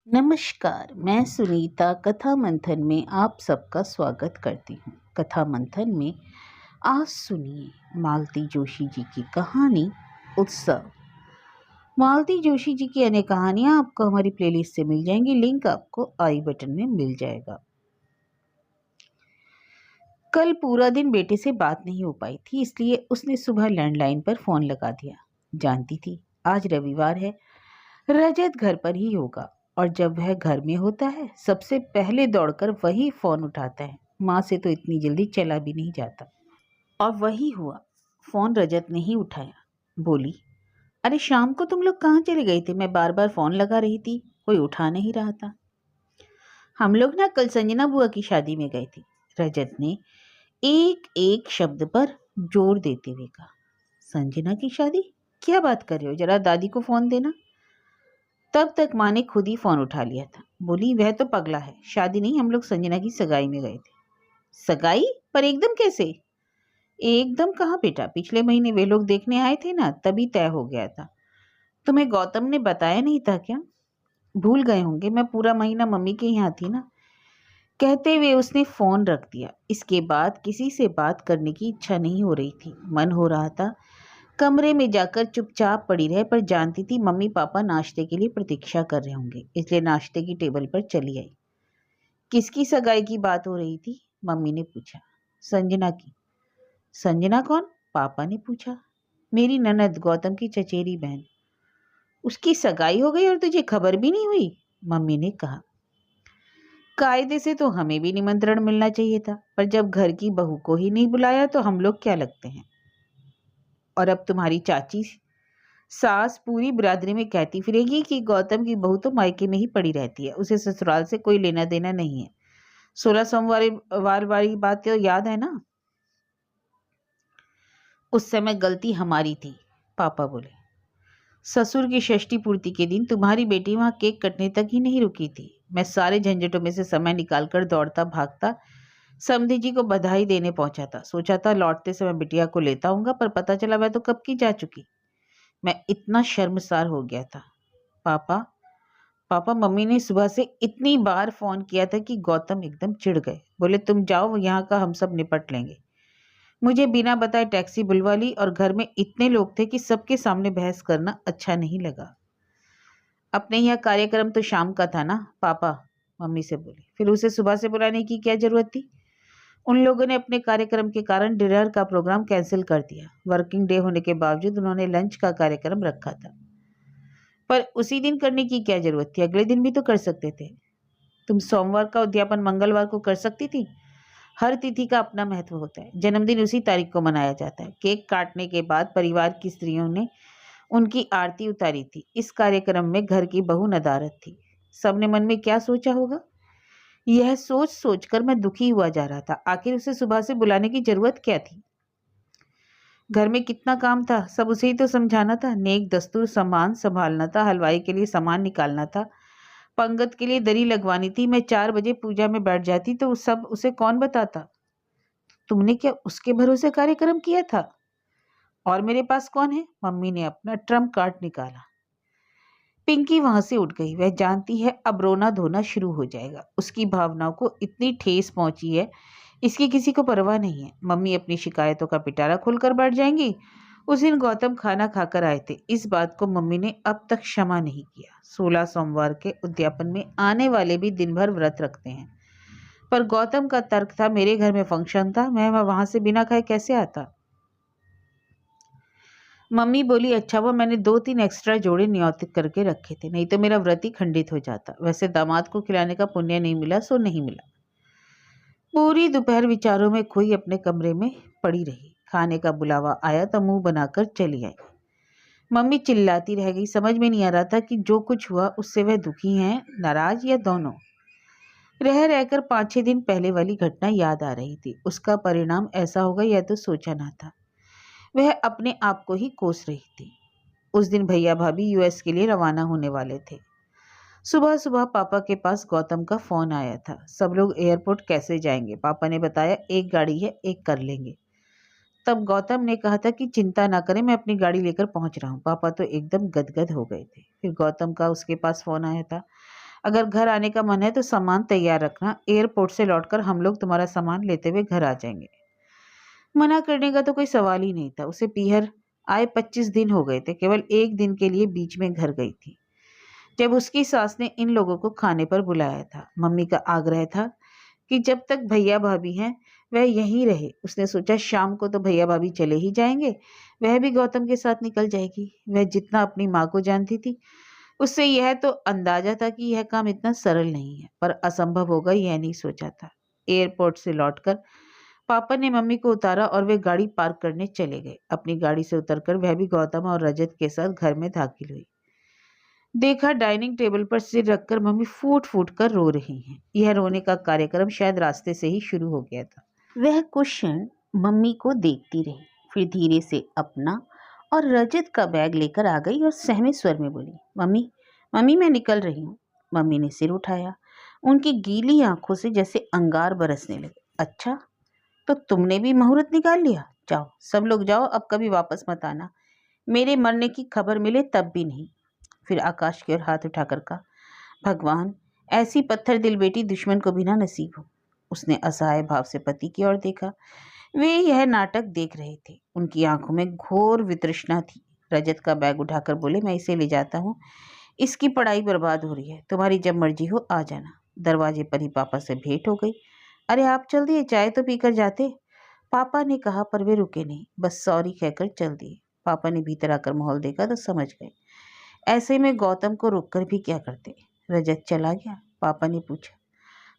नमस्कार, मैं सुनीता कथा मंथन में आप सबका स्वागत करती हूँ। कथा मंथन में आज सुनिए मालती जोशी जी की कहानी उत्सव। मालती जोशी जी की अनेक कहानियाँ आपको हमारी प्लेलिस्ट से मिल जाएंगी। लिंक आपको आई बटन में मिल जाएगा। कल पूरा दिन बेटे से बात नहीं हो पाई थी, इसलिए उसने सुबह लैंडलाइन पर फोन लगा दिया। जानती थी आज रविवार है, रजत घर पर ही होगा और जब वह घर में होता है सबसे पहले दौड़कर वही फोन उठाता है। माँ से तो इतनी जल्दी चला भी नहीं जाता। और वही हुआ, फोन रजत ने ही उठाया। बोली, अरे शाम को तुम लोग कहाँ चले गए थे? मैं बार बार फोन लगा रही थी, कोई उठा नहीं रहा था। हम लोग ना कल संजना बुआ की शादी में गए थे, रजत ने एक एक शब्द पर जोर देते हुए कहा। संजना की शादी? क्या बात कर रहे हो? जरा दादी को फोन देना। तब तक माँ ने खुद ही फोन उठा लिया था। बोली, वह तो पगला है, शादी नहीं, हम लोग संजना की सगाई में गए थे। सगाई? पर एकदम कैसे? एकदम कहाँ बेटा, पिछले महीने वे लोग देखने आए थे ना, तभी तय हो गया था। तुम्हें गौतम ने बताया नहीं था क्या? भूल गए होंगे, मैं पूरा महीना मम्मी के यहाँ थी ना। कहते हुए उसने फोन रख दिया। इसके बाद किसी से बात करने की इच्छा नहीं हो रही थी। मन हो रहा था कमरे में जाकर चुपचाप पड़ी रहे, पर जानती थी मम्मी पापा नाश्ते के लिए प्रतीक्षा कर रहे होंगे, इसलिए नाश्ते की टेबल पर चली आई। किसकी सगाई की बात हो रही थी? मम्मी ने पूछा। संजना की। संजना कौन? पापा ने पूछा। मेरी ननद, गौतम की चचेरी बहन। उसकी सगाई हो गई और तुझे खबर भी नहीं हुई? मम्मी ने कहा। कायदे से तो हमें भी निमंत्रण मिलना चाहिए था, पर जब घर की बहू को ही नहीं बुलाया तो हम लोग क्या लगते हैं? और अब तुम्हारी चाची सास पूरी बिरादरी में कहती फिरेगी कि गौतम की बहू तो मायके में ही पड़ी रहती है, उसे ससुराल से कोई लेना देना नहीं है। 16 सोमवार वार वाली बात तो याद है ना? उस समय गलती हमारी थी, पापा बोले। ससुर की षष्ठी पूर्ति के दिन तुम्हारी बेटी वहां केक कटने तक ही नहीं रुकी थी। मैं सारे झंझटों में से समय निकालकर दौड़ता भागता समधी जी को बधाई देने पहुंचा था। सोचा था लौटते समय बिटिया को लेता आऊंगा, पर पता चला वह तो कब की जा चुकी। मैं इतना शर्मसार हो गया था। पापा पापा मम्मी ने सुबह से इतनी बार फोन किया था कि गौतम एकदम चिढ़ गए। बोले, तुम जाओ, यहाँ का हम सब निपट लेंगे। मुझे बिना बताए टैक्सी बुलवा ली और घर में इतने लोग थे कि सबके सामने बहस करना अच्छा नहीं लगा। अपने यहाँ कार्यक्रम तो शाम का था ना पापा, मम्मी से बोली। फिर उसे सुबह से बुलाने की क्या जरूरत थी? उन लोगों ने अपने कार्यक्रम के कारण डिनर का प्रोग्राम कैंसिल कर दिया। वर्किंग डे होने के बावजूद उन्होंने लंच का कार्यक्रम रखा था। पर उसी दिन करने की क्या जरूरत थी? अगले दिन भी तो कर सकते थे। तुम सोमवार का उद्यापन मंगलवार को कर सकती थी। हर तिथि का अपना महत्व होता है। जन्मदिन उसी तारीख को मनाया जाता है। केक काटने के बाद परिवार की स्त्रियों ने उनकी आरती उतारी थी। इस कार्यक्रम में घर की बहू नदारद थी। सबने मन में क्या सोचा होगा? यह सोच सोचकर मैं दुखी हुआ जा रहा था। आखिर उसे सुबह से बुलाने की जरूरत क्या थी? घर में कितना काम था, सब उसे ही तो समझाना था। नेक दस्तूर सामान संभालना था, हलवाई के लिए सामान निकालना था, पंगत के लिए दरी लगवानी थी। मैं 4 बजे पूजा में बैठ जाती तो सब उसे कौन बताता? तुमने क्या उसके भरोसे कार्यक्रम किया था? और मेरे पास कौन है? मम्मी ने अपना ट्रम्प कार्ड निकाला। पिंकी वहां से उठ गई। वह जानती है अब रोना धोना शुरू हो जाएगा। उसकी भावनाओं को इतनी ठेस पहुंची है, इसकी किसी को परवाह नहीं है। मम्मी अपनी शिकायतों का पिटारा खोलकर बैठ जाएंगी। उस दिन गौतम खाना खाकर आए थे, इस बात को मम्मी ने अब तक क्षमा नहीं किया। 16 सोमवार के उद्यापन में आने वाले भी दिन भर व्रत रखते हैं, पर गौतम का तर्क था मेरे घर में फंक्शन था, मैं वहां से बिना खाए कैसे आता? मम्मी बोली, अच्छा वो मैंने 2-3 एक्स्ट्रा जोड़े नियत करके रखे थे, नहीं तो मेरा व्रत ही खंडित हो जाता। वैसे दामाद को खिलाने का पुण्य नहीं मिला सो नहीं मिला। पूरी दोपहर विचारों में खोई अपने कमरे में पड़ी रही। खाने का बुलावा आया तो मुंह बनाकर चली आई। मम्मी चिल्लाती रह गई। समझ में नहीं आ रहा था कि जो कुछ हुआ उससे वह दुखी हैं, नाराज या दोनों। रह रहकर 5-6 दिन पहले वाली घटना याद आ रही थी। उसका परिणाम ऐसा होगा यह तो सोचा ना था। वह अपने आप को ही कोस रही थी। उस दिन भैया भाभी यूएस के लिए रवाना होने वाले थे। सुबह सुबह पापा के पास गौतम का फोन आया था। सब लोग एयरपोर्ट कैसे जाएंगे? पापा ने बताया, एक गाड़ी है, एक कर लेंगे। तब गौतम ने कहा था कि चिंता ना करें, मैं अपनी गाड़ी लेकर पहुंच रहा हूं। पापा तो एकदम गदगद हो गए थे। फिर गौतम का उसके पास फोन आया था। अगर घर आने का मन है तो सामान तैयार रखना, एयरपोर्ट से लौटकर हम लोग तुम्हारा सामान लेते हुए घर आ जाएंगे। मना करने का तो कोई सवाल ही नहीं था। उसे पीहर आए 25 दिन हो गए थे, केवल एक दिन के लिए बीच में घर गई थी, जब उसकी सास ने इन लोगों को खाने पर बुलाया था। मम्मी का आग्रह था कि जब तक भैया भाभी हैं वह यहीं रहे। उसने सोचा शाम को तो भैया भाभी चले ही जाएंगे, वह भी गौतम के साथ निकल जाएगी। वह जितना अपनी माँ को जानती थी, उससे यह तो अंदाजा था कि यह काम इतना सरल नहीं है, पर असंभव होगा यह नहीं सोचा था। एयरपोर्ट से लौटकर पापा ने मम्मी को उतारा और वे गाड़ी पार्क करने चले गए। अपनी गाड़ी से उतरकर वह भी गौतम और रजत के साथ घर में दाखिल हुई। देखा डाइनिंग टेबल पर सिर रखकर मम्मी फूट फूट कर रो रही हैं। यह रोने का कार्यक्रम शायद रास्ते से ही शुरू हो गया था। वह कुछ क्षण मम्मी को देखती रही, फिर धीरे से अपना और रजत का बैग लेकर आ गई और सहमे स्वर में बोली, मम्मी मम्मी मैं निकल रही हूँ। मम्मी ने सिर उठाया। उनकी गीली आंखों से जैसे अंगार बरसने लगे। अच्छा, तो तुमने भी मुहूर्त निकाल लिया? जाओ सब लोग जाओ, अब कभी वापस मत आना। मेरे मरने की खबर मिले तब भी नहीं। फिर आकाश की ओर हाथ उठाकर कहा, भगवान ऐसी पत्थर दिल बेटी दुश्मन को भी ना नसीब हो। उसने असहाय भाव से पति की ओर देखा। वे यह नाटक देख रहे थे। उनकी आंखों में घोर वितृष्णा थी। रजत का बैग उठाकर बोले, मैं इसे ले जाता हूँ, इसकी पढ़ाई बर्बाद हो रही है, तुम्हारी जब मर्जी हो आ जाना। दरवाजे पर ही पापा से भेंट हो गई। अरे आप चल दिए, चाय तो पीकर जाते, पापा ने कहा, पर वे रुके नहीं, बस सॉरी कहकर चल दिए। पापा ने भीतर आकर माहौल देखा तो समझ गए, ऐसे में गौतम को रोककर भी क्या करते। रजत चला गया? पापा ने पूछा।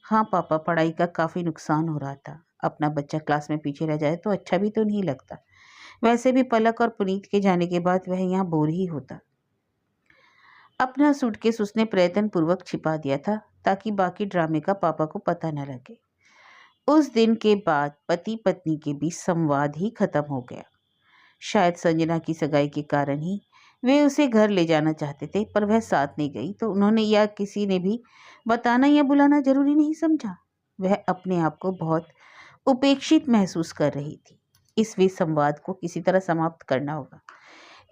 हाँ पापा, पढ़ाई का काफ़ी नुकसान हो रहा था। अपना बच्चा क्लास में पीछे रह जाए तो अच्छा भी तो नहीं लगता। वैसे भी पलक और पुनीत के जाने के बाद वह यहाँ बोर ही होता। अपना सूटकेस उसने प्रयत्न पूर्वक छिपा दिया था ताकि बाकी ड्रामे का पापा को पता न लगे। उस दिन के बाद पति पत्नी के बीच संवाद ही खत्म हो गया। शायद संजना की सगाई के कारण ही वे उसे घर ले जाना चाहते थे, पर वह साथ नहीं गई तो उन्होंने या किसी ने भी बताना या बुलाना जरूरी नहीं समझा। वह अपने आप को बहुत उपेक्षित महसूस कर रही थी। इस विसंवाद को किसी तरह समाप्त करना होगा।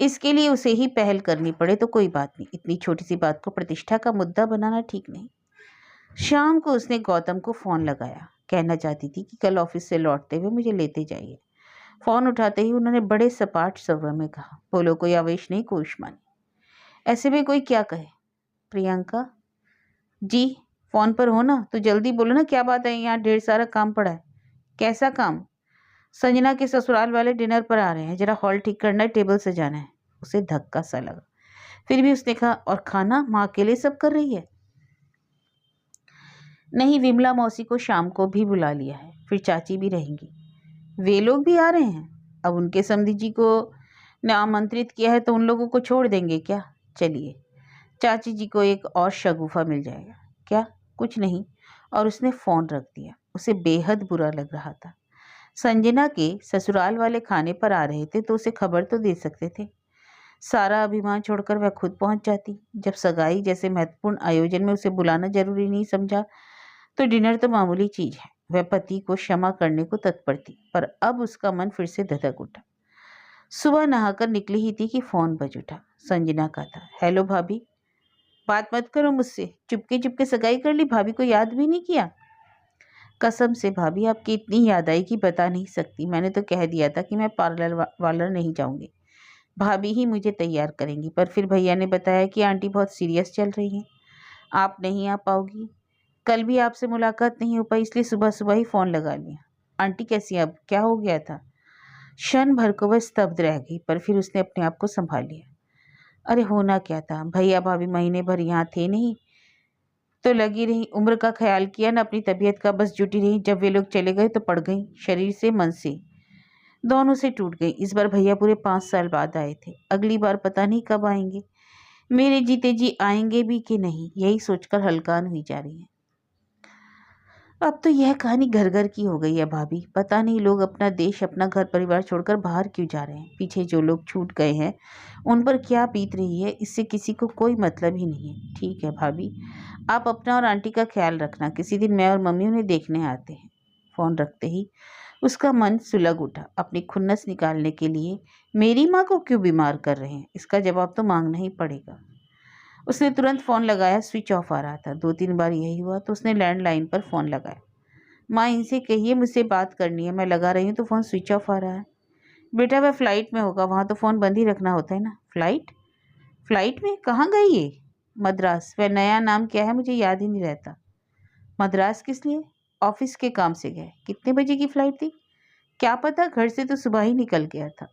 इसके लिए उसे ही पहल करनी पड़े तो कोई बात नहीं, इतनी छोटी सी बात को प्रतिष्ठा का मुद्दा बनाना ठीक नहीं। शाम को उसने गौतम को फ़ोन लगाया। कहना चाहती थी कि कल ऑफिस से लौटते हुए मुझे लेते जाइए। फ़ोन उठाते ही उन्होंने बड़े सपाट स्वर में कहा, बोलो कोई आवेश नहीं, कोई उष्मा। ऐसे में कोई क्या कहे। प्रियंका जी, फ़ोन पर हो ना, तो जल्दी बोलो ना, क्या बात है? यहाँ ढेर सारा काम पड़ा है। कैसा काम? संजना के ससुराल वाले डिनर पर आ रहे हैं, जरा हॉल ठीक करना है, टेबल सजाना है। उसे धक्का सा लगा। फिर भी उसने कहा, और खाना माँ अकेले सब कर रही है? नहीं, विमला मौसी को शाम को भी बुला लिया है, फिर चाची भी रहेंगी। वे लोग भी आ रहे हैं? अब उनके समधी जी को ने आमंत्रित किया है तो उन लोगों को छोड़ देंगे क्या? चलिए, चाची जी को एक और शगुफा मिल जाएगा। क्या? कुछ नहीं। और उसने फ़ोन रख दिया। उसे बेहद बुरा लग रहा था। संजना के ससुराल वाले खाने पर आ रहे थे तो उसे खबर तो दे सकते थे। सारा अभिमान छोड़कर वह खुद पहुंच जाती। जब सगाई जैसे महत्वपूर्ण आयोजन में उसे बुलाना जरूरी नहीं समझा तो डिनर तो मामूली चीज है। वह पति को क्षमा करने को तत्पर थी, पर अब उसका मन फिर से धधक उठा। सुबह नहाकर निकली ही थी कि फोन बज उठा। संजना का था। हेलो भाभी। बात मत करो मुझसे, चुपके चुपके सगाई कर ली, भाभी को याद भी नहीं किया? कसम से भाभी, आपकी इतनी याद आई कि बता नहीं सकती। मैंने तो कह दिया था कि मैं पार्लर वार्लर नहीं जाऊंगी, भाभी ही मुझे तैयार करेंगी, पर फिर भैया ने बताया कि आंटी बहुत सीरियस चल रही हैं, आप नहीं आ पाओगी। कल भी आपसे मुलाकात नहीं हो पाई, इसलिए सुबह सुबह ही फ़ोन लगा लिया। आंटी कैसी है अब? क्या हो गया था? क्षण भर को वह स्तब्ध रह गई, पर फिर उसने अपने आप को संभाल लिया। अरे होना क्या था, भैया भाभी महीने भर यहाँ थे नहीं तो लगी रही, उम्र का ख्याल किया न अपनी तबीयत का, बस जुटी रही। जब वे लोग चले गए तो पड़ गई, शरीर से मन से दोनों से टूट गई। इस बार भैया पूरे 5 साल बाद आए थे, अगली बार पता नहीं कब आएंगे। मेरे जीते जी आएंगे भी कि नहीं, यही सोचकर हलकान हुई जा रही है। अब तो यह कहानी घर घर की हो गई है भाभी। पता नहीं लोग अपना देश, अपना घर परिवार छोड़कर बाहर क्यों जा रहे हैं। पीछे जो लोग छूट गए हैं उन पर क्या बीत रही है, इससे किसी को कोई मतलब ही नहीं है। ठीक है भाभी, आप अपना और आंटी का ख्याल रखना, किसी दिन मैं और मम्मी उन्हें देखने आते हैं। फ़ोन रखते ही उसका मन सुलग उठा। अपनी खुन्नस निकालने के लिए मेरी माँ को क्यों बीमार कर रहे हैं, इसका जवाब तो मांगना ही पड़ेगा। उसने तुरंत फ़ोन लगाया, स्विच ऑफ आ रहा था। 2-3 बार यही हुआ तो उसने लैंडलाइन पर फ़ोन लगाया। माँ, इनसे कहिए मुझसे बात करनी है। मैं लगा रही हूँ तो फ़ोन स्विच ऑफ आ रहा है। बेटा वह फ़्लाइट में होगा, वहाँ तो फ़ोन बंद ही रखना होता है ना। फ़्लाइट? फ़्लाइट में? कहाँ गई ये? मद्रास। वह नया नाम क्या है मुझे याद ही नहीं रहता। मद्रास किस लिए? ऑफिस के काम से गए। कितने बजे की फ़्लाइट थी? क्या पता, घर से तो सुबह ही निकल गया था।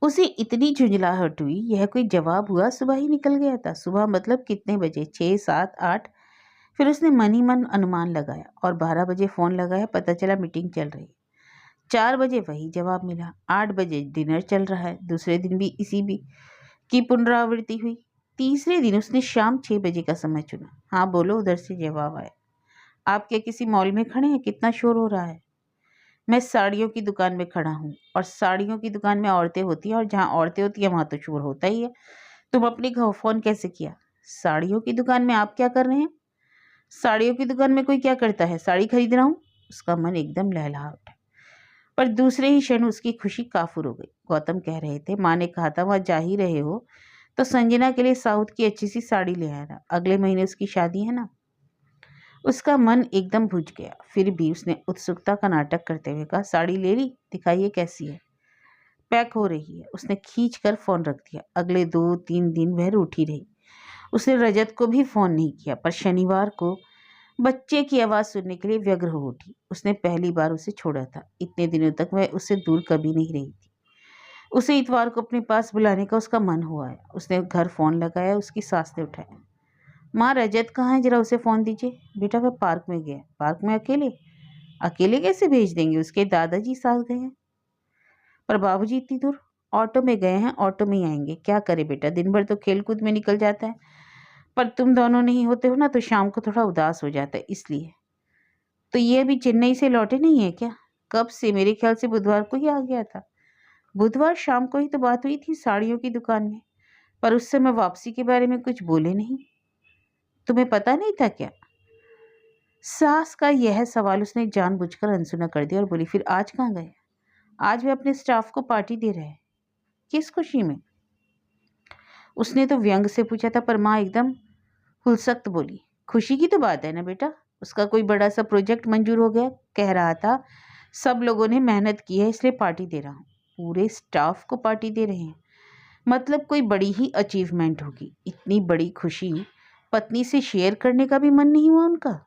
उसे इतनी झुंझलाहट हुई, यह कोई जवाब हुआ? सुबह ही निकल गया था। सुबह मतलब कितने बजे? 6, 7, 8? फिर उसने मन ही मन अनुमान लगाया और 12 बजे फ़ोन लगाया। पता चला मीटिंग चल रही। 4 बजे वही जवाब मिला। 8 बजे डिनर चल रहा है। दूसरे दिन भी इसी भी की पुनरावृत्ति हुई। तीसरे दिन उसने शाम 6 बजे का समय चुना। हाँ बोलो, उधर से जवाब आया। आप क्या किसी मॉल में खड़े हैं? कितना शोर हो रहा है? मैं साड़ियों की दुकान में खड़ा हूँ। और साड़ियों की दुकान में औरतें होती हैं और जहाँ औरतें होती हैं वहाँ तो शोर होता ही है। तुम अपने घर फ़ोन कैसे किया? साड़ियों की दुकान में आप क्या कर रहे हैं? साड़ियों की दुकान में कोई क्या करता है? साड़ी खरीद रहा हूँ। उसका मन एकदम लहलहा उठा। पर दूसरे ही क्षण उसकी खुशी काफुर हो गई। गौतम कह रहे थे, माँ ने कहा था वहाँ जा ही रहे हो तो संजना के लिए साउथ की अच्छी सी साड़ी ले आना, अगले महीने उसकी शादी है ना। उसका मन एकदम बुझ गया। फिर भी उसने उत्सुकता का नाटक करते हुए कहा, साड़ी ले ली? दिखाइए कैसी है। पैक हो रही है। उसने खींच कर फोन रख दिया। अगले 2-3 दिन वह रूठी रही। उसने रजत को भी फोन नहीं किया, पर शनिवार को बच्चे की आवाज़ सुनने के लिए व्यग्र हो उठी। उसने पहली बार उसे छोड़ा था। इतने दिनों तक वह उससे दूर कभी नहीं रही थी। उसे इतवार को अपने पास बुलाने का उसका मन हुआ है। उसने घर फ़ोन लगाया। उसकी सास ने उठाया। माँ, रजत कहाँ है? जरा उसे फ़ोन दीजिए। बेटा वह पार्क में गया। पार्क में अकेले? अकेले कैसे भेज देंगे? उसके दादाजी साथ गए हैं। पर बाबूजी इतनी दूर? ऑटो में गए हैं, ऑटो में ही आएंगे। क्या करे बेटा, दिन भर तो खेल कूद में निकल जाता है। पर तुम दोनों नहीं होते हो ना तो शाम को थोड़ा उदास हो जाता है, इसलिए। तो ये अभी चेन्नई से लौटे नहीं है क्या? कब से? मेरे ख्याल से बुधवार को ही आ गया था। बुधवार शाम को ही तो बात हुई थी साड़ियों की दुकान में, पर उस समय वापसी के बारे में कुछ बोले नहीं। तुम्हें पता नहीं था क्या? सास का यह सवाल उसने जानबूझकर अनसुना कर दिया और बोली, फिर आज कहाँ गए? आज वे अपने स्टाफ को पार्टी दे रहे हैं। किस खुशी में? उसने तो व्यंग से पूछा था, पर माँ एकदम हुलसख्त बोली, खुशी की तो बात है ना बेटा, उसका कोई बड़ा सा प्रोजेक्ट मंजूर हो गया। कह रहा था सब लोगों ने मेहनत की है इसलिए पार्टी दे रहा हूँ। पूरे स्टाफ को पार्टी दे रहे हैं, मतलब कोई बड़ी ही अचीवमेंट होगी। इतनी बड़ी खुशी पत्नी से शेयर करने का भी मन नहीं हुआ उनका।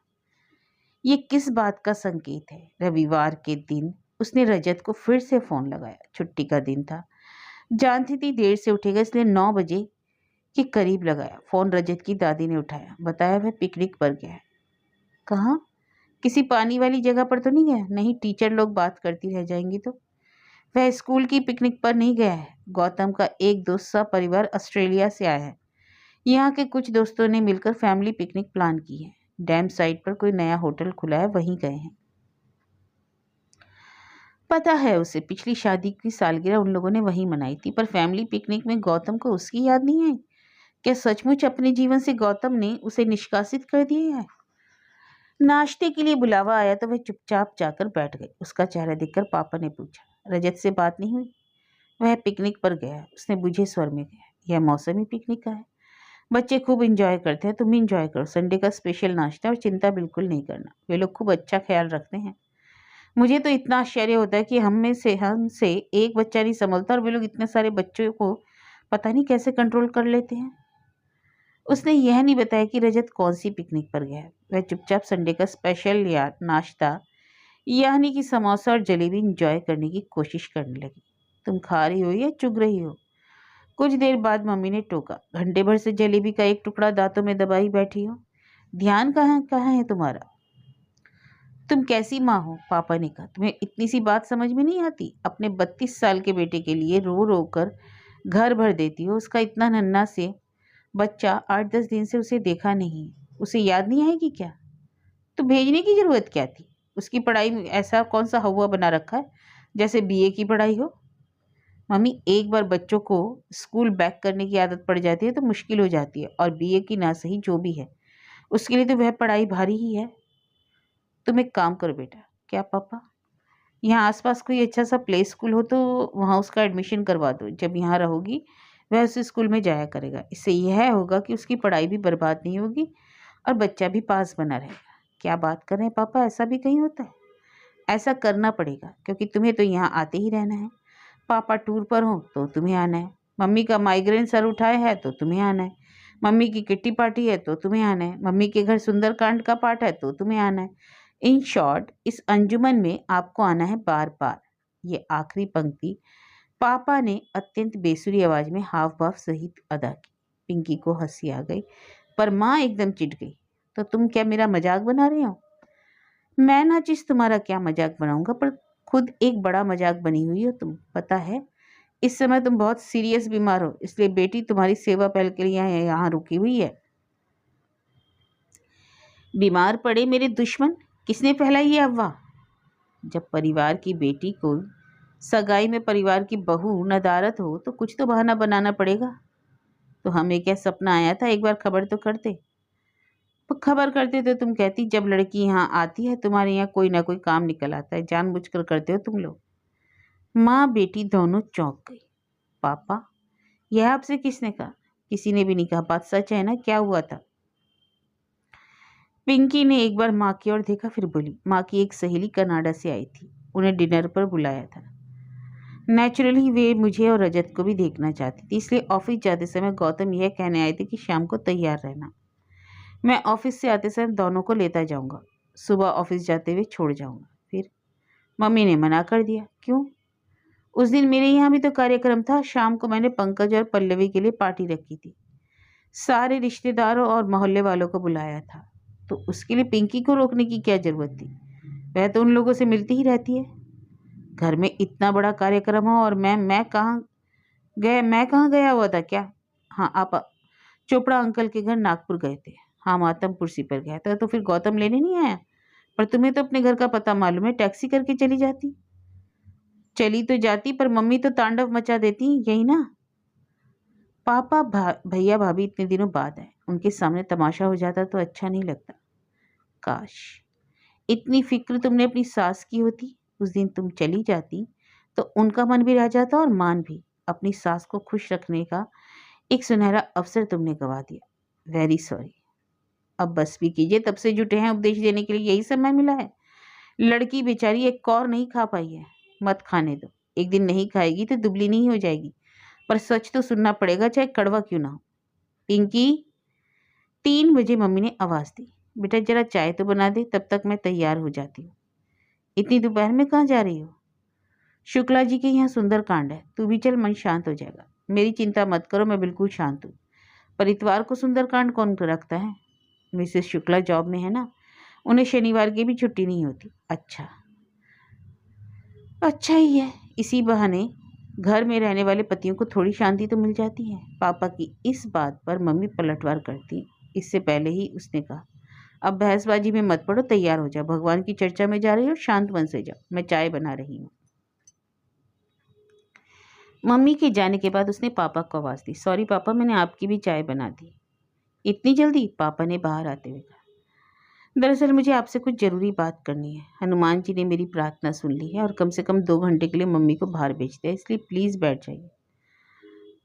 ये किस बात का संकेत है? रविवार के दिन उसने रजत को फिर से फोन लगाया। छुट्टी का दिन था, जानती थी देर से उठेगा, इसलिए 9 बजे के करीब लगाया। फोन रजत की दादी ने उठाया। बताया वह पिकनिक पर गया है। कहाँ? किसी पानी वाली जगह पर तो नहीं गया? नहीं, टीचर लोग बात करती रह जाएंगी तो। वह स्कूल की पिकनिक पर नहीं गया है। गौतम का एक दोस्त सा परिवार ऑस्ट्रेलिया से आया है। यहाँ के कुछ दोस्तों ने मिलकर फैमिली पिकनिक प्लान की है। डैम साइड पर कोई नया होटल खुला है, वहीं गए हैं। पता है उसे, पिछली शादी की सालगिरह उन लोगों ने वहीं मनाई थी। पर फैमिली पिकनिक में गौतम को उसकी याद नहीं आई? क्या सचमुच अपने जीवन से गौतम ने उसे निष्कासित कर दिया है? नाश्ते के लिए बुलावा आया तो वह चुपचाप जाकर बैठ गई। उसका चेहरा देखकर पापा ने पूछा, रजत से बात नहीं हुई? वह पिकनिक पर गया। उसने बुझे स्वर में कहा, यह मौसम ही पिकनिक का है। बच्चे खूब इंजॉय करते हैं, तुम भी इंजॉय करो। संडे का स्पेशल नाश्ता, और चिंता बिल्कुल नहीं करना, वे लोग खूब अच्छा ख्याल रखते हैं। मुझे तो इतना आश्चर्य होता है कि हमसे एक बच्चा नहीं संभलता और वे लोग इतने सारे बच्चों को पता नहीं कैसे कंट्रोल कर लेते हैं। उसने यह नहीं बताया कि रजत कौन सी पिकनिक पर गया है। वह चुपचाप संडे का स्पेशल या नाश्ता यानी कि समोसा और जलेबी इंजॉय करने की कोशिश करने लगी। तुम खा रही हो या चुग रही हो? कुछ देर बाद मम्मी ने टोका, घंटे भर से जलेबी का एक टुकड़ा दांतों में दबाई बैठी हो, ध्यान कहाँ कहाँ है तुम्हारा? तुम कैसी माँ हो? पापा ने कहा, तुम्हें इतनी सी बात समझ में नहीं आती? अपने 32 साल के बेटे के लिए रो रो कर घर भर देती हो। उसका इतना नन्हा से बच्चा, 8-10 दिन से उसे देखा नहीं, उसे याद नहीं आएगी क्या? तो भेजने की जरूरत क्या थी? उसकी पढ़ाई में ऐसा कौन सा हवा बना रखा है जैसे बीए की पढ़ाई हो? मम्मी, एक बार बच्चों को स्कूल बैक करने की आदत पड़ जाती है तो मुश्किल हो जाती है, और बीए की ना सही जो भी है उसके लिए तो वह पढ़ाई भारी ही है। तुम एक काम करो बेटा। क्या पापा? यहाँ आसपास कोई अच्छा सा प्ले स्कूल हो तो वहाँ उसका एडमिशन करवा दो। जब यहाँ रहोगी वह उस स्कूल में जाया करेगा। इससे यह होगा कि उसकी पढ़ाई भी बर्बाद नहीं होगी और बच्चा भी पास बना रहेगा। क्या बात कर रहे हैं पापा, ऐसा भी कहीं होता है? ऐसा करना पड़ेगा क्योंकि तुम्हें तो यहाँ आते ही रहना है। पापा टूर पर हो तो तुम्हें आना है, मम्मी का माइग्रेन सर उठाए है तो तुम्हें आना है, मम्मी की किट्टी पार्टी है तो तुम्हें आना है, मम्मी के घर सुंदरकांड का पाठ है तो तुम्हें आना है। इन शॉर्ट, इस अंजुमन में आपको आना है बार बार। ये आखिरी पंक्ति पापा ने अत्यंत बेसुरी आवाज में हाव भाव सहित अदा की। पिंकी को हंसी आ गई, पर माँ एकदम चिढ़ गई। तो तुम क्या मेरा मजाक बना रहे हो? मैं ना जिस तुम्हारा क्या मजाक बनाऊंगा, पर खुद एक बड़ा मजाक बनी हुई हो तुम। पता है इस समय तुम बहुत सीरियस बीमार हो, इसलिए बेटी तुम्हारी सेवा पहल के लिए यहाँ रुकी हुई है। बीमार पड़े मेरे दुश्मन, किसने फैलाई ये अफवाह? जब परिवार की बेटी को सगाई में परिवार की बहू नदारत हो तो कुछ तो बहाना बनाना पड़ेगा। तो हमें क्या सपना आया था, एक बार खबर तो करते। तो खबर करते तो तुम कहती जब लड़की यहाँ आती है तुम्हारे यहाँ कोई ना कोई काम निकल आता है, जानबूझकर करते हो तुम लोग। माँ बेटी दोनों चौंक गई। पापा, यह आपसे किसने कहा? किसी ने भी नहीं कहा, बात सच है ना? क्या हुआ था? पिंकी ने एक बार माँ की ओर देखा, फिर बोली, माँ की एक सहेली कनाडा से आई थी, उन्हें डिनर पर बुलाया था। नेचुरली वे मुझे और रजत को भी देखना चाहती थी, इसलिए ऑफिस जाते समय गौतम यह कहने आए थे कि शाम को तैयार रहना। मैं ऑफिस से आते समय दोनों को लेता जाऊंगा, सुबह ऑफिस जाते हुए छोड़ जाऊंगा। फिर मम्मी ने मना कर दिया। क्यों? उस दिन मेरे यहाँ भी तो कार्यक्रम था। शाम को मैंने पंकज और पल्लवी के लिए पार्टी रखी थी, सारे रिश्तेदारों और मोहल्ले वालों को बुलाया था, तो उसके लिए पिंकी को रोकने की क्या जरूरत थी? वह तो उन लोगों से मिलती ही रहती है। घर में इतना बड़ा कार्यक्रम हो और मैं कहाँ गया हुआ था क्या? हाँ, आप चोपड़ा अंकल के घर नागपुर गए थे। हाँ, मातमपुर पर गया था। तो फिर गौतम लेने नहीं आया? पर तुम्हें तो अपने घर का पता मालूम है, टैक्सी करके चली तो जाती, पर मम्मी तो तांडव मचा देती, यही ना? पापा भैया भाभी इतने दिनों बाद आए, उनके सामने तमाशा हो जाता तो अच्छा नहीं लगता। काश इतनी फिक्र तुमने अपनी सास की होती। उस दिन तुम चली जाती तो उनका मन भी रह जाता और मान भी। अपनी सास को खुश रखने का एक सुनहरा अवसर तुमने गवा दिया। Very sorry. अब बस भी कीजिए, तब से जुटे हैं उपदेश देने के लिए, यही समय मिला है। लड़की बेचारी एक कौर नहीं खा पाई है, मत खाने दो। एक दिन नहीं खाएगी तो दुबली नहीं हो जाएगी, पर सच तो सुनना पड़ेगा, चाहे कड़वा क्यों ना हो। पिंकी, 3 बजे मम्मी ने आवाज दी, बेटा जरा चाय तो बना दे, तब तक मैं तैयार हो जाती हूँ। इतनी दोपहर में कहाँ जा रही हो? शुक्ला जी के यहाँ सुंदरकांड है, तू भी चल, मन शांत हो जाएगा। मेरी चिंता मत करो, मैं बिल्कुल शांत हूँ। पर इतवार को सुंदरकांड कौन रखता है? मिसेस शुक्ला जॉब में है ना, उन्हें शनिवार की भी छुट्टी नहीं होती। अच्छा, अच्छा ही है, इसी बहाने घर में रहने वाले पतियों को थोड़ी शांति तो मिल जाती है। पापा की इस बात पर मम्मी पलटवार करती। इससे पहले ही उसने कहा, अब बहसबाजी में मत पड़ो, तैयार हो जाओ। भगवान की चर्चा में जा रही हो, शांत मन से जाओ, मैं चाय बना रही हूँ। मम्मी के जाने के बाद उसने पापा को आवाज़ दी, सॉरी पापा, मैंने आपकी भी चाय बना दी। इतनी जल्दी? पापा ने बाहर आते हुए कहा। दरअसल मुझे आपसे कुछ ज़रूरी बात करनी है। हनुमान जी ने मेरी प्रार्थना सुन ली है और कम से कम 2 घंटे के लिए मम्मी को बाहर भेज दिया, इसलिए प्लीज़ बैठ जाइए।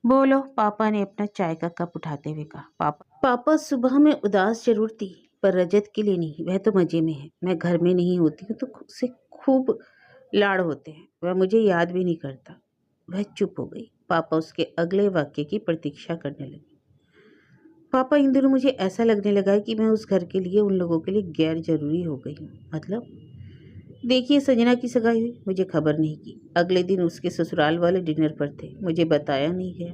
बोलो, पापा ने अपना चाय का कप उठाते हुए कहा। पापा सुबह में उदास जरूर थी, पर रजत के लिए नहीं, वह तो मज़े में है। मैं घर में नहीं होती हूँ तो उससे खूब लाड़ होते हैं, वह मुझे याद भी नहीं करता। वह चुप हो गई। पापा उसके अगले वाक्य की प्रतीक्षा करने लगे। पापा, इन दिनों मुझे ऐसा लगने लगा है कि मैं उस घर के लिए, उन लोगों के लिए गैर जरूरी हो गई हूँ। मतलब? देखिए, संजना की सगाई हुई, मुझे खबर नहीं की। अगले दिन उसके ससुराल वाले डिनर पर थे, मुझे बताया नहीं गया।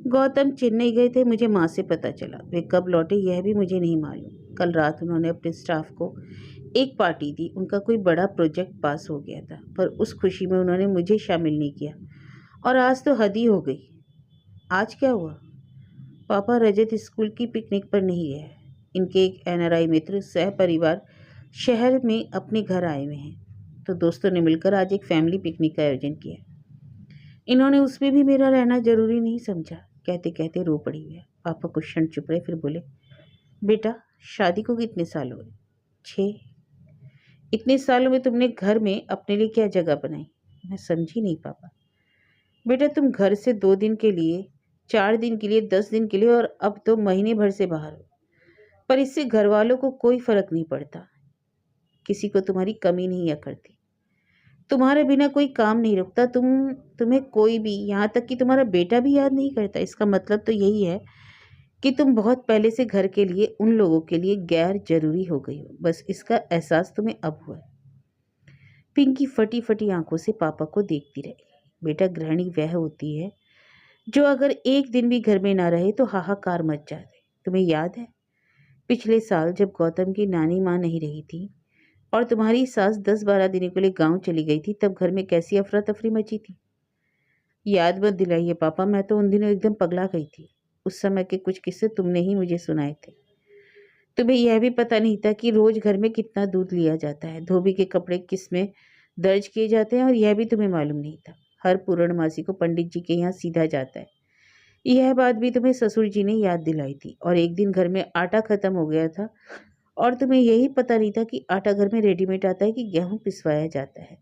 गौतम चेन्नई गए थे, मुझे माँ से पता चला। वे कब लौटे यह भी मुझे नहीं मालूम। कल रात उन्होंने अपने स्टाफ को एक पार्टी दी, उनका कोई बड़ा प्रोजेक्ट पास हो गया था, पर उस खुशी में उन्होंने मुझे शामिल नहीं किया। और आज तो हद ही हो गई। आज क्या हुआ? पापा, रजत स्कूल की पिकनिक पर नहीं गया है। इनके एक एनआरआई मित्र सह परिवार शहर में अपने घर आए हुए हैं, तो दोस्तों ने मिलकर आज एक फैमिली पिकनिक का आयोजन किया। इन्होंने उसमें भी मेरा रहना जरूरी नहीं समझा। कहते कहते रो पड़ी है। पापा कुछ क्षण चुप रहे, फिर बोले, बेटा शादी को कितने साल हुए? 6। इतने सालों में तुमने घर में अपने लिए क्या जगह बनाई? मैं समझी नहीं पापा। बेटा तुम घर से 2 दिन के लिए 4 दिन के लिए, 10 दिन के लिए, और अब तो महीने भर से बाहर हो। पर इससे घर वालों को कोई फर्क नहीं पड़ता। किसी को तुम्हारी कमी नहीं अखरती। तुम्हारे बिना कोई काम नहीं रुकता। तुम्हें कोई भी, यहाँ तक कि तुम्हारा बेटा भी याद नहीं करता। इसका मतलब तो यही है कि तुम बहुत पहले से घर के लिए, उन लोगों के लिए गैर जरूरी हो गई हो। बस इसका एहसास तुम्हें अब हुआ है। पिंकी फटी फटी आंखों से पापा को देखती रही। बेटा, गृहिणी वह होती है जो अगर एक दिन भी घर में ना रहे तो हाहाकार मच जाते। तुम्हें याद है पिछले साल जब गौतम की नानी माँ नहीं रही थी और तुम्हारी सास 10-12 दिनों के लिए गांव चली गई थी, तब घर में कैसी अफरा तफरी मची थी? याद मत दिलाइए पापा, मैं तो उन दिनों एकदम पगला गई थी। उस समय के कुछ किस्से तुमने ही मुझे सुनाए थे। तुम्हें यह भी पता नहीं था कि रोज घर में कितना दूध लिया जाता है, धोबी के कपड़े किस में दर्ज किए जाते हैं, और यह भी तुम्हें मालूम नहीं था हर पूर्णमासी को पंडित जी के यहाँ सीधा जाता है। यह बात भी तुम्हें ससुर जी ने याद दिलाई थी। और एक दिन घर में आटा खत्म हो गया था और तुम्हें यही पता नहीं था कि आटा घर में रेडीमेड आता है कि गेहूं पिसवाया जाता है।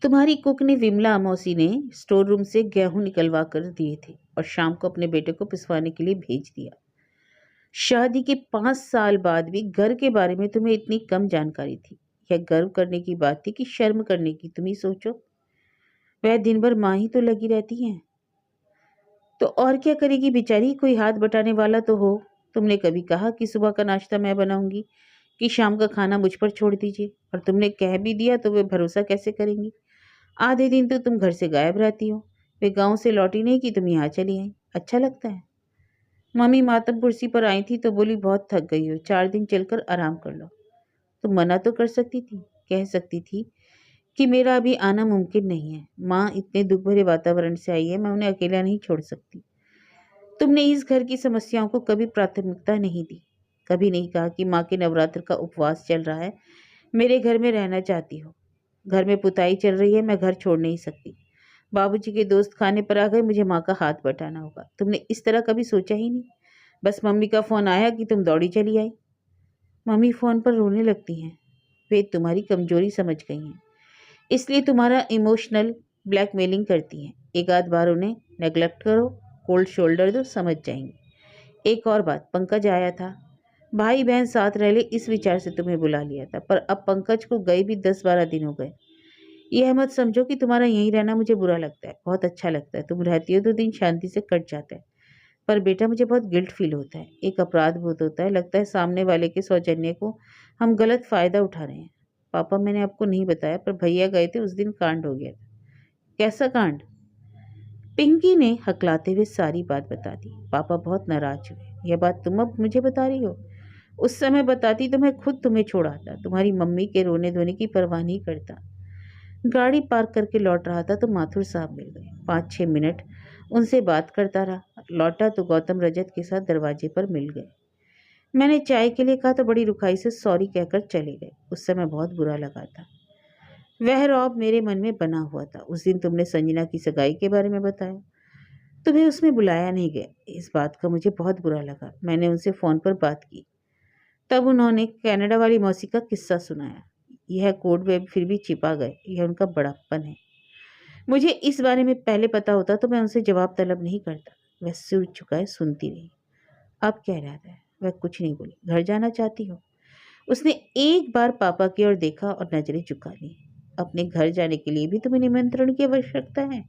तुम्हारी कुक ने, विमला मौसी ने, स्टोर रूम से गेहूं निकलवा कर दिए थे और शाम को अपने बेटे को पिसवाने के लिए भेज दिया। शादी के 5 साल बाद भी घर के बारे में तुम्हें इतनी कम जानकारी थी। यह गर्व करने की बात थी कि शर्म करने की? तुम ही सोचो, वह दिन भर माँ ही तो लगी रहती हैं, तो और क्या करेगी बेचारी? कोई हाथ बटाने वाला तो हो। तुमने कभी कहा कि सुबह का नाश्ता मैं बनाऊंगी, कि शाम का खाना मुझ पर छोड़ दीजिए? और तुमने कह भी दिया तो वे भरोसा कैसे करेंगी? आधे दिन तो तुम घर से गायब रहती हो। वे गांव से लौटी नहीं कि तुम यहाँ चली आई। अच्छा लगता है? मम्मी मातम कुर्सी पर आई थी तो बोली, बहुत थक गई हो, 4 दिन चलकर आराम कर लो। तुम मना तो कर सकती थी, कह सकती थी कि मेरा अभी आना मुमकिन नहीं है। माँ इतने दुख भरे वातावरण से आई है, मैं उन्हें अकेला नहीं छोड़ सकती। तुमने इस घर की समस्याओं को कभी प्राथमिकता नहीं दी। कभी नहीं कहा कि माँ के नवरात्र का उपवास चल रहा है, मेरे घर में रहना चाहती हो। घर में पुताई चल रही है, मैं घर छोड़ नहीं सकती। बाबूजी के दोस्त खाने पर आ गए, मुझे माँ का हाथ बटाना होगा। तुमने इस तरह कभी सोचा ही नहीं। बस मम्मी का फोन आया कि तुम दौड़ी चली आई। मम्मी फोन पर रोने लगती हैं। वे तुम्हारी कमजोरी समझ गई हैं, इसलिए तुम्हारा इमोशनल ब्लैकमेलिंग करती हैं। एक आध बार उन्हें नेग्लेक्ट करो, कोल्ड शोल्डर दो, समझ जाएंगे। एक और बात, पंकज आया था, भाई बहन साथ रह ले इस विचार से तुम्हें बुला लिया था, पर अब पंकज को गए भी 10-12 दिन हो गए। यह मत समझो कि तुम्हारा यहीं रहना मुझे बुरा लगता है, बहुत अच्छा लगता है। तुम रहती हो तो दिन शांति से कट जाता है। पर बेटा, मुझे बहुत गिल्ट फील होता है, एक अपराध बोध होता है। लगता है सामने वाले के सौजन्य को हम गलत फायदा उठा रहे हैं। पापा, मैंने आपको नहीं बताया, पर भैया गए थे उस दिन कांड हो गया था। कैसा कांड? पिंकी ने हकलाते हुए सारी बात बता दी। पापा बहुत नाराज हुए। यह बात तुम अब मुझे बता रही हो? उस समय बताती तो मैं खुद तुम्हें छोड़ आता, तुम्हारी मम्मी के रोने धोने की परवाह नहीं करता। गाड़ी पार्क करके लौट रहा था तो माथुर साहब मिल गए। 5-6 मिनट उनसे बात करता रहा। लौटा तो गौतम रजत के साथ दरवाजे पर मिल गए। मैंने चाय के लिए कहा तो बड़ी रुखाई से सॉरी कहकर चले गए। उस समय बहुत बुरा लगा था। वह रौब मेरे मन में बना हुआ था। उस दिन तुमने संजना की सगाई के बारे में बताया, तुम्हें उसमें बुलाया नहीं गया। इस बात का मुझे बहुत बुरा लगा। मैंने उनसे फ़ोन पर बात की, तब उन्होंने कनाडा वाली मौसी का किस्सा सुनाया। यह कोड वेब फिर भी छिपा गए, यह उनका बड़प्पन है। मुझे इस बारे में पहले पता होता तो मैं उनसे जवाब तलब नहीं करता। वह सिर झुकाए सुनती रही। अब क्या इरादा है? वह कुछ नहीं बोली। घर जाना चाहती हो? उसने एक बार पापा की ओर देखा और नजरें झुका ली। अपने घर जाने के लिए भी तुम्हें निमंत्रण की आवश्यकता है?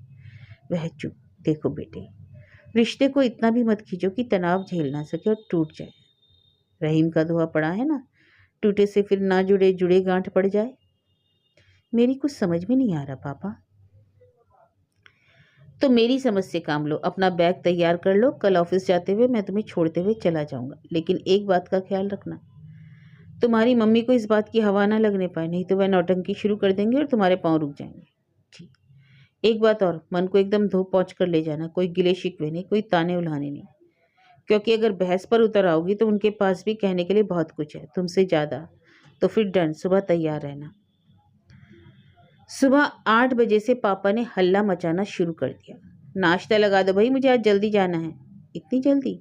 वह चुप। देखो बेटे, रिश्ते को इतना भी मत खींचो कि तनाव झेल ना सके और टूट जाए। रहीम का दोहा पड़ा है ना, टूटे से फिर ना जुड़े, जुड़े गांठ पड़ जाए। मेरी कुछ समझ में नहीं आ रहा पापा। तो मेरी समझ से काम लो, अपना बैग तैयार कर लो। कल ऑफिस जाते हुए मैं तुम्हें छोड़ते हुए चला जाऊंगा, लेकिन एक बात का ख्याल रखना, तुम्हारी मम्मी को इस बात की हवा ना लगने पाए, नहीं तो वह नौटंकी शुरू कर देंगे और तुम्हारे पांव रुक जाएंगे। जी। एक बात और, मन को एकदम धो पहुँच कर ले जाना। कोई गिले शिकवे नहीं, कोई ताने उल्हाने नहीं, क्योंकि अगर बहस पर उतर आओगी तो उनके पास भी कहने के लिए बहुत कुछ है, तुमसे ज़्यादा। तो फिर डन, सुबह तैयार रहना। सुबह 8 बजे से पापा ने हल्ला मचाना शुरू कर दिया। नाश्ता लगा दो भाई, मुझे आज जल्दी जाना है। इतनी जल्दी?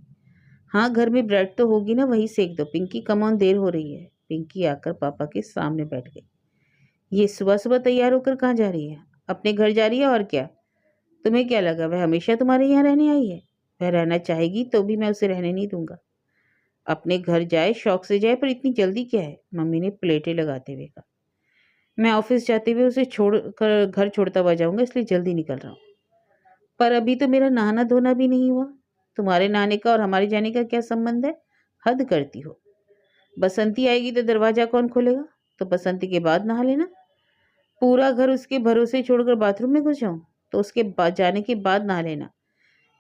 हाँ, घर में ब्रेड तो होगी ना, वही सेक दो। पिंकी कम ऑन, देर हो रही है। पिंकी आकर पापा के सामने बैठ गई। ये सुबह सुबह तैयार होकर कहाँ जा रही है? अपने घर जा रही है और क्या। तुम्हें क्या लगा वह हमेशा तुम्हारे यहाँ रहने आई है? वह रहना चाहेगी तो भी मैं उसे रहने नहीं दूंगा। अपने घर जाए, शौक से जाए, पर इतनी जल्दी क्या है? मम्मी ने प्लेटें लगाते हुए कहा। मैं ऑफिस जाते हुए उसे छोड़ कर घर छोड़ता हुआ जाऊंगा, इसलिए जल्दी निकल रहा हूँ। पर अभी तो मेरा नहाना धोना भी नहीं हुआ। तुम्हारे नहाने का और हमारे जाने का क्या संबंध है? हद करती हो। बसंती आएगी तो दरवाजा कौन खोलेगा? तो बसंती के बाद नहा लेना। पूरा घर उसके भरोसे छोड़कर बाथरूम में घुस जाऊं? तो उसके बाद जाने के बाद नहा लेना।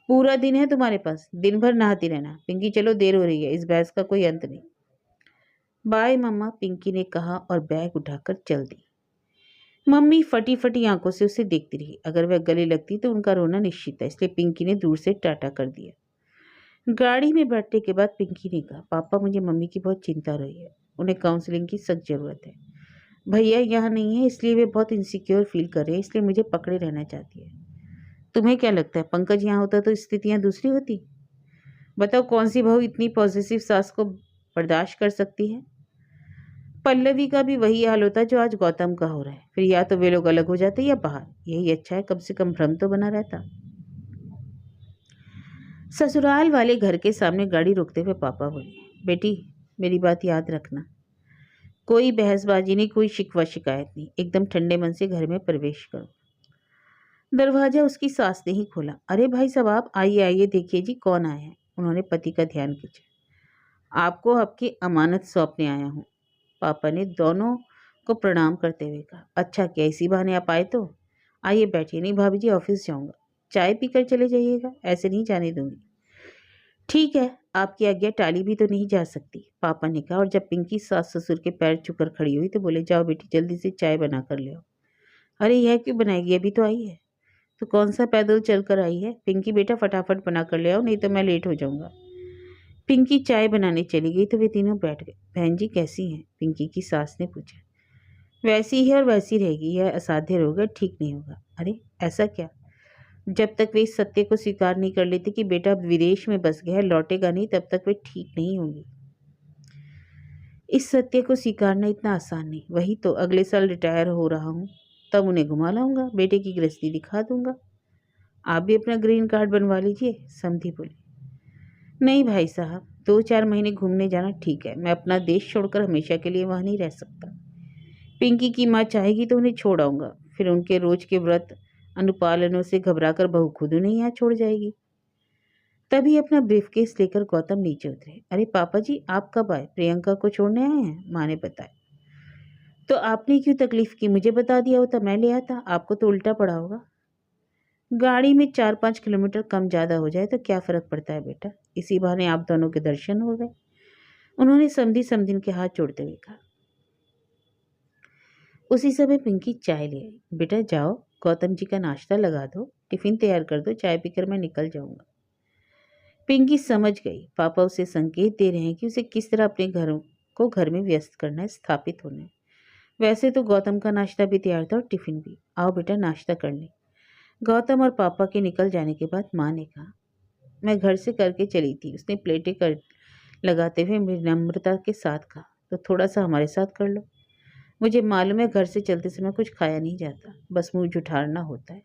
पूरा दिन है तुम्हारे पास, दिन भर नहाती रहना। पिंकी चलो, देर हो रही है, इस बहस का कोई अंत नहीं। बाय मम्मा, पिंकी ने कहा और बैग उठाकर चल दी। मम्मी फटी फटी आंखों से उसे देखती रही। अगर वह गले लगती तो उनका रोना निश्चित था, इसलिए पिंकी ने दूर से टाटा कर दिया। गाड़ी में बैठने के बाद पिंकी ने कहा, पापा मुझे मम्मी की बहुत चिंता हो रही है। उन्हें काउंसलिंग की सख्त जरूरत है। भैया यहाँ नहीं है, इसलिए वे बहुत इनसिक्योर फील कर रहे हैं, इसलिए मुझे पकड़े रहना चाहती है। तुम्हें क्या लगता है पंकज यहाँ होता तो स्थितियाँ दूसरी होती? बताओ कौन सी बहू इतनी पॉजिटिव सास को बर्दाश्त कर सकती है? पल्लवी का भी वही हाल होता जो आज गौतम का हो रहा है। फिर या तो वे लोग अलग हो जाते या बाहर। यही अच्छा है, कम से कम भ्रम तो बना रहता। ससुराल वाले घर के सामने गाड़ी रोकते हुए पापा बोले, बेटी मेरी बात याद रखना। कोई बहसबाजी नहीं, कोई शिकवा शिकायत नहीं, एकदम ठंडे मन से घर में प्रवेश करो। दरवाजा उसकी सास ने ही खोला। अरे भाई साहब, आप आइए आइए, देखिए जी कौन आए हैं। उन्होंने पति का ध्यान खींचा। आपको आपकी अमानत सौंपने आया हूँ। पापा ने दोनों को प्रणाम करते हुए कहा। अच्छा क्या इसी बहाने आप आए? तो आइए बैठिए। नहीं भाभी जी, ऑफिस जाऊंगा। चाय पीकर चले जाइएगा, ऐसे नहीं जाने दूंगी। ठीक है, आपकी आज्ञा टाली भी तो नहीं जा सकती, पापा ने कहा। और जब पिंकी सास ससुर के पैर छूकर खड़ी हुई तो बोले, जाओ बेटी जल्दी से चाय बना कर ले आओ। अरे यह क्यों बनाएगी, अभी तो आई है। तो कौन सा पैदल चल कर आई है? पिंकी बेटा फटाफट बना कर ले आओ, नहीं तो मैं लेट हो जाऊंगा। पिंकी चाय बनाने चली गई तो वे तीनों बैठ गए। बहन जी कैसी हैं? पिंकी की सास ने पूछा। वैसी है और वैसी रहेगी, यह असाध्य रोग है, ठीक नहीं होगा। अरे ऐसा क्या? जब तक वे इस सत्य को स्वीकार नहीं कर लेते कि बेटा अब विदेश में बस गया है, लौटेगा नहीं, तब तक वे ठीक नहीं होंगी। इस सत्य को स्वीकारना इतना आसान नहीं। वही तो, अगले साल रिटायर हो रहा हूँ, तब उन्हें घुमा लाऊंगा, बेटे की गृहस्थी दिखा दूंगा। आप भी अपना ग्रीन कार्ड बनवा लीजिए, समधी बोली। नहीं भाई साहब, 2-4 महीने घूमने जाना ठीक है, मैं अपना देश छोड़कर हमेशा के लिए वहां नहीं रह सकता। पिंकी की माँ चाहेगी तो उन्हें छोड़ आऊंगा, फिर उनके रोज के व्रत अनुपालनों से घबराकर बहू खुद उन्हें यहाँ छोड़ जाएगी। तभी अपना ब्रीफकेस लेकर गौतम नीचे उतरे। अरे पापा जी, आप कब आए? प्रियंका को छोड़ने आए हैं, माँ ने बताया। तो आपने क्यों तकलीफ की? मुझे बता दिया होता, मैं ले आता। आपको तो उल्टा पड़ा होगा। गाड़ी में 4-5 किलोमीटर कम ज़्यादा हो जाए तो क्या फ़र्क पड़ता है बेटा, इसी बहाने आप दोनों के दर्शन हो गए। उन्होंने समधी समधिन के हाथ जोड़ते हुए कहा। उसी समय पिंकी चाय ले आई। बेटा जाओ, गौतम जी का नाश्ता लगा दो, टिफिन तैयार कर दो, चाय पीकर मैं निकल जाऊंगा। पिंकी समझ गई पापा उसे संकेत दे रहे हैं कि उसे किस तरह अपने घरों को घर में व्यस्त करना है, स्थापित होना है। वैसे तो गौतम का नाश्ता भी तैयार था और टिफिन भी। आओ बेटा नाश्ता कर ले। गौतम और पापा के निकल जाने के बाद माँ ने कहा, मैं घर से करके चली थी। उसने प्लेटें कर लगाते हुए विनम्रता के साथ कहा, तो थोड़ा सा हमारे साथ कर लो। मुझे मालूम है घर से चलते समय कुछ खाया नहीं जाता, बस मुंह जुठारना होता है।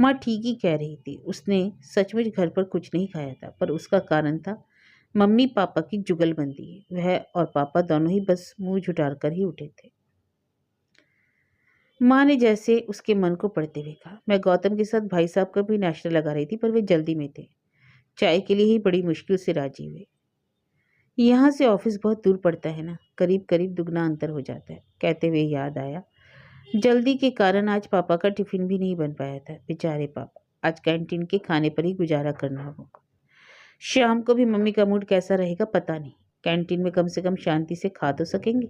माँ ठीक ही कह रही थी। उसने सचमुच घर पर कुछ नहीं खाया था, पर उसका कारण था मम्मी पापा की जुगलबंदी। वह और पापा दोनों ही बस मुंह जुटार कर ही उठे थे। माँ ने जैसे उसके मन को पढ़ते हुए कहा, मैं गौतम के साथ भाई साहब का भी नाश्ता लगा रही थी, पर वे जल्दी में थे, चाय के लिए ही बड़ी मुश्किल से राजी हुए। यहाँ से ऑफिस बहुत दूर पड़ता है ना, करीब करीब दुगना अंतर हो जाता है। कहते हुए याद आया, जल्दी के कारण आज पापा का टिफिन भी नहीं बन पाया था। बेचारे पापा, आज कैंटीन के खाने पर ही गुजारा करना होगा। शाम को भी मम्मी का मूड कैसा रहेगा पता नहीं, कैंटीन में कम से कम शांति से खा तो सकेंगे।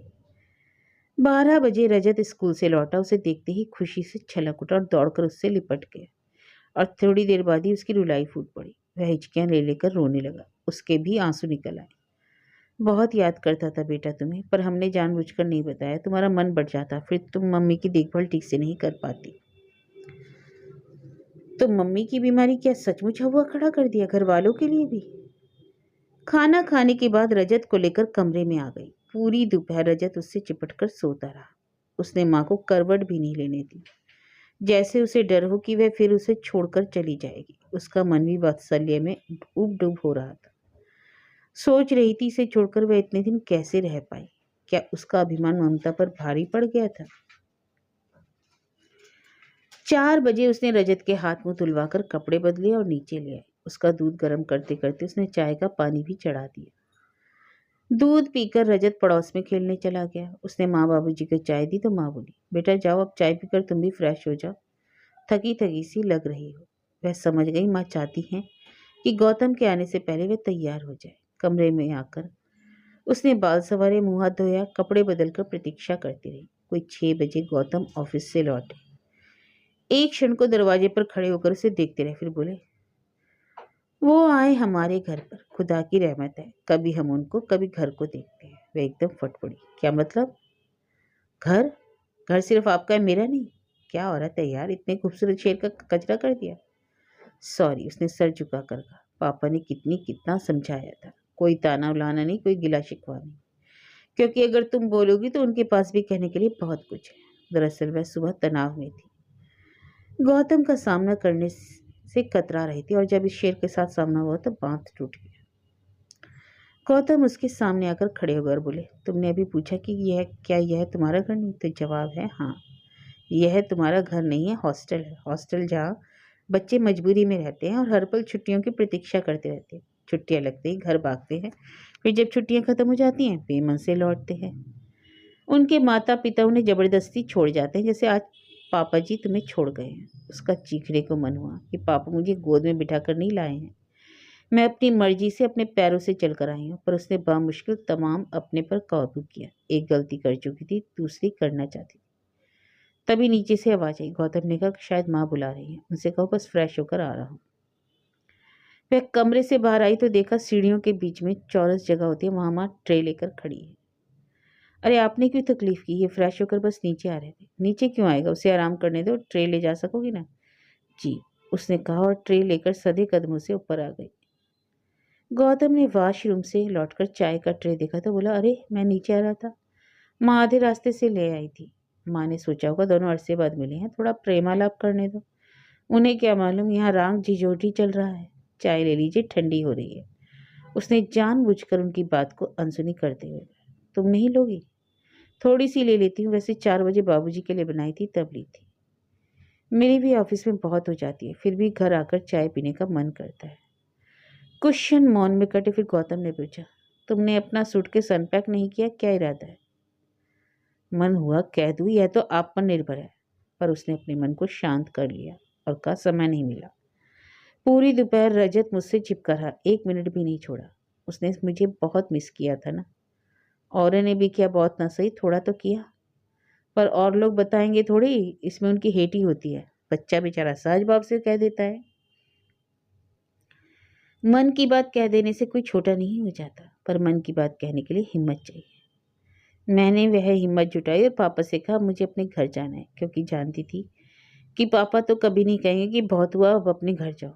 12 बजे रजत स्कूल से लौटा। उसे देखते ही खुशी से छलक उठा और दौड़कर उससे लिपट गया। और थोड़ी देर बाद ही उसकी रुलाई फूट पड़ी। वह हिचकियां ले लेकर रोने लगा। उसके भी आंसू निकल आए। बहुत याद करता था बेटा तुम्हें, पर हमने जानबूझकर नहीं बताया, तुम्हारा मन बढ़ जाता, फिर तुम मम्मी की देखभाल ठीक से नहीं कर पाती। तो मम्मी की बीमारी क्या सचमुच हुआ खड़ा कर दिया घर वालों के लिए भी? खाना खाने के बाद रजत को लेकर कमरे में आ गई। पूरी दोपहर रजत उससे चिपट कर सोता रहा। उसने माँ को करवट भी नहीं लेने दी। जैसे उसे डर हो कि वह फिर उसे छोड़कर चली जाएगी। उसका मन भी वात्सल्य में उब डूब हो रहा था। सोच रही थी इसे छोड़कर वह इतने दिन कैसे रह पाई। क्या उसका अभिमान ममता पर भारी पड़ गया था? 4 बजे उसने रजत के हाथ मुंह धुलवाकर कपड़े बदले और नीचे ले आई। उसका दूध गर्म करते करते उसने चाय का पानी भी चढ़ा दिया। दूध पीकर रजत पड़ोस में खेलने चला गया। उसने माँ बाबूजी को चाय दी तो माँ बोली, बेटा जाओ अब चाय पीकर तुम भी फ्रेश हो जाओ, थकी थकी सी लग रही हो। वह समझ गई माँ चाहती हैं कि गौतम के आने से पहले वह तैयार हो जाए। कमरे में आकर उसने बाल संवारे, मुंह हाथ धोया, कपड़े बदलकर प्रतीक्षा करती रही। कोई 6 बजे गौतम ऑफिस से लौटे। एक क्षण को दरवाजे पर खड़े होकर उसे देखते रहे, फिर बोले, वो आए हमारे घर पर, खुदा की रहमत है। कभी हम उनको कभी घर को देखते हैं। वह एकदम फट पड़ी। क्या मतलब? घर? घर सिर्फ आपका है, मेरा नहीं? क्या औरत है यार, इतने खूबसूरत शेर का कचरा कर दिया। सॉरी, उसने सर झुका कर कहा। पापा ने कितना समझाया था। कोई ताना उलाना नहीं, कोई गिला शिकवा नहीं, क्योंकि अगर तुम बोलोगी तो उनके पास भी कहने के लिए बहुत कुछ है। दरअसल वह सुबह तनाव में थी, गौतम का सामना करने से कतरा रही थी, और जब इस शेर के साथ सामना हुआ तो बांध टूट गया। गौतम उसके सामने आकर खड़े होकर बोले, तुमने अभी पूछा कि यह तुम्हारा घर नहीं? तो जवाब है हाँ, यह तुम्हारा घर नहीं है, हॉस्टल है। हॉस्टल जहाँ बच्चे मजबूरी में रहते हैं और हर पल छुट्टियों की प्रतीक्षा करते रहते हैं। छुट्टियां लगते ही घर भागते हैं, फिर जब छुट्टियां खत्म हो जाती हैं बेमन से लौटते हैं। उनके माता पिता उन्हें जबरदस्ती छोड़ जाते हैं, जैसे आज पापा जी तुम्हें छोड़ गए हैं। उसका चीखने को मन हुआ कि पापा मुझे गोद में बिठाकर नहीं लाए हैं, मैं अपनी मर्जी से अपने पैरों से चलकर आई हूँ। पर उसने बामुश्किल तमाम अपने पर काबू किया। एक गलती कर चुकी थी, दूसरी करना चाहती थी। तभी नीचे से आवाज आई। गौतम ने कहा कि शायद माँ बुला रही है, उनसे कहो बस फ्रेश होकर आ रहा हूँ। वह कमरे से बाहर आई तो देखा सीढ़ियों के बीच में चौरस जगह होती है, वहां माँ ट्रे लेकर खड़ी है। अरे आपने क्यों तकलीफ की? ये फ्रेश होकर बस नीचे आ रहे थे। नीचे क्यों आएगा, उसे आराम करने दो, ट्रे ले जा सकोगी ना? जी, उसने कहा और ट्रे लेकर सधे कदमों से ऊपर आ गई। गौतम ने वॉशरूम से लौटकर चाय का ट्रे देखा तो बोला, अरे मैं नीचे आ रहा था, माँ आधे रास्ते से ले आई थी। माँ ने सोचा होगा दोनों अरसे बाद मिले हैं, थोड़ा प्रेमालाप करने दो। उन्हें क्या मालूम यहाँ राग झिझोटी चल रहा है। चाय ले लीजिए, ठंडी हो रही है। उसने जानबूझकर उनकी बात को अनसुनी करते हुए, तुम नहीं लोगी? थोड़ी सी ले लेती हूँ, वैसे 4 बजे बाबूजी के लिए बनाई थी तब ली थी। मेरी भी ऑफिस में बहुत हो जाती है, फिर भी घर आकर चाय पीने का मन करता है। कुछ क्षण मौन में कटे, फिर गौतम ने पूछा, तुमने अपना सूटकेस अनपैक नहीं किया, क्या इरादा है? मन हुआ कह दूं, यह तो आप पर निर्भर है। पर उसने अपने मन को शांत कर लिया और कहा, समय नहीं मिला। पूरी दोपहर रजत मुझसे चिपका रहा, 1 मिनट भी नहीं छोड़ा। उसने मुझे बहुत मिस किया था ना। और ने भी किया, बहुत ना सही, थोड़ा तो किया। पर और लोग बताएंगे थोड़ी, इसमें उनकी हेटी होती है। बच्चा बेचारा सहज भाव से कह देता है। मन की बात कह देने से कोई छोटा नहीं हो जाता, पर मन की बात कहने के लिए हिम्मत चाहिए। मैंने वह हिम्मत जुटाई और पापा से कहा मुझे अपने घर जाना है, क्योंकि जानती थी कि पापा तो कभी नहीं कहेंगे कि बहुत हुआ अब अपने घर जाओ।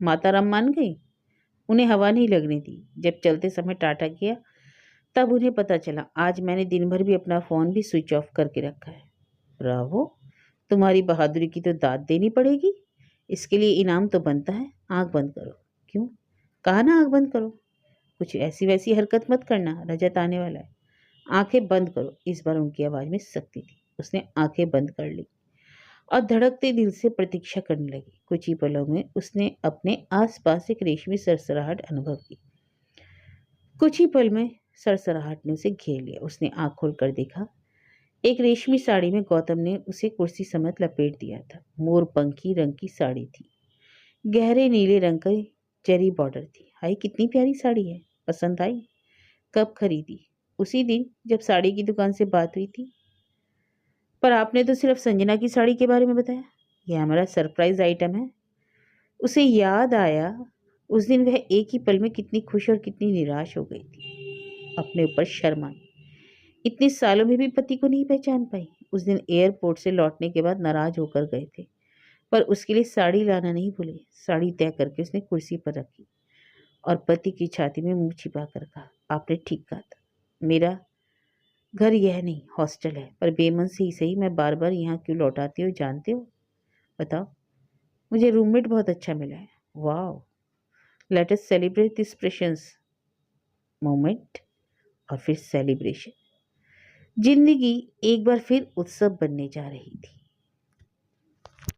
माता राम मान गई, उन्हें हवा नहीं लगने दी। जब चलते समय टाटा किया तब उन्हें पता चला आज मैंने दिन भर भी अपना फ़ोन भी स्विच ऑफ करके रखा है। ब्रावो, तुम्हारी बहादुरी की तो दाद देनी पड़ेगी। इसके लिए इनाम तो बनता है। आंख बंद करो। क्यों? कहा ना आंख बंद करो। कुछ ऐसी वैसी हरकत मत करना, रजत आने वाला है। आंखें बंद करो। इस बार उनकी आवाज में सख्ती थी। उसने आंखें बंद कर ली और धड़कते दिल से प्रतीक्षा करने लगी। कुछ ही पलों में उसने अपने आसपास एक रेशमी सरसराहट अनुभव की। कुछ ही पल में सरसराहट ने उसे घेर लिया। उसने आंख खोलकर देखा, एक रेशमी साड़ी में गौतम ने उसे कुर्सी समेत लपेट दिया था। मोर पंखी रंग की साड़ी थी, गहरे नीले रंग की जरी बॉर्डर थी। हाय कितनी प्यारी साड़ी है, पसंद आई? कब खरीदी? उसी दिन जब साड़ी की दुकान से बात हुई थी। पर आपने तो सिर्फ संजना की साड़ी के बारे में बताया। यह हमारा सरप्राइज आइटम है। उसे याद आया उस दिन वह एक ही पल में कितनी खुश और कितनी निराश हो गई थी। अपने ऊपर शर्म आई। इतने सालों में भी पति को नहीं पहचान पाई। उस दिन एयरपोर्ट से लौटने के बाद नाराज होकर गए थे, पर उसके लिए साड़ी लाना नहीं भूले। साड़ी तय करके उसने कुर्सी पर रखी और पति की छाती में मुंह छिपा कर कहा, आपने ठीक कहा था, मेरा घर यह नहीं हॉस्टल है। पर बेमन से ही सही मैं बार बार यहाँ क्यों लौटाती हो जानते हो? बताओ। मुझे रूममेट बहुत अच्छा मिला है। Wow, let us celebrate this precious moment. और फिर सेलिब्रेशन। जिंदगी एक बार फिर उत्सव बनने जा रही थी।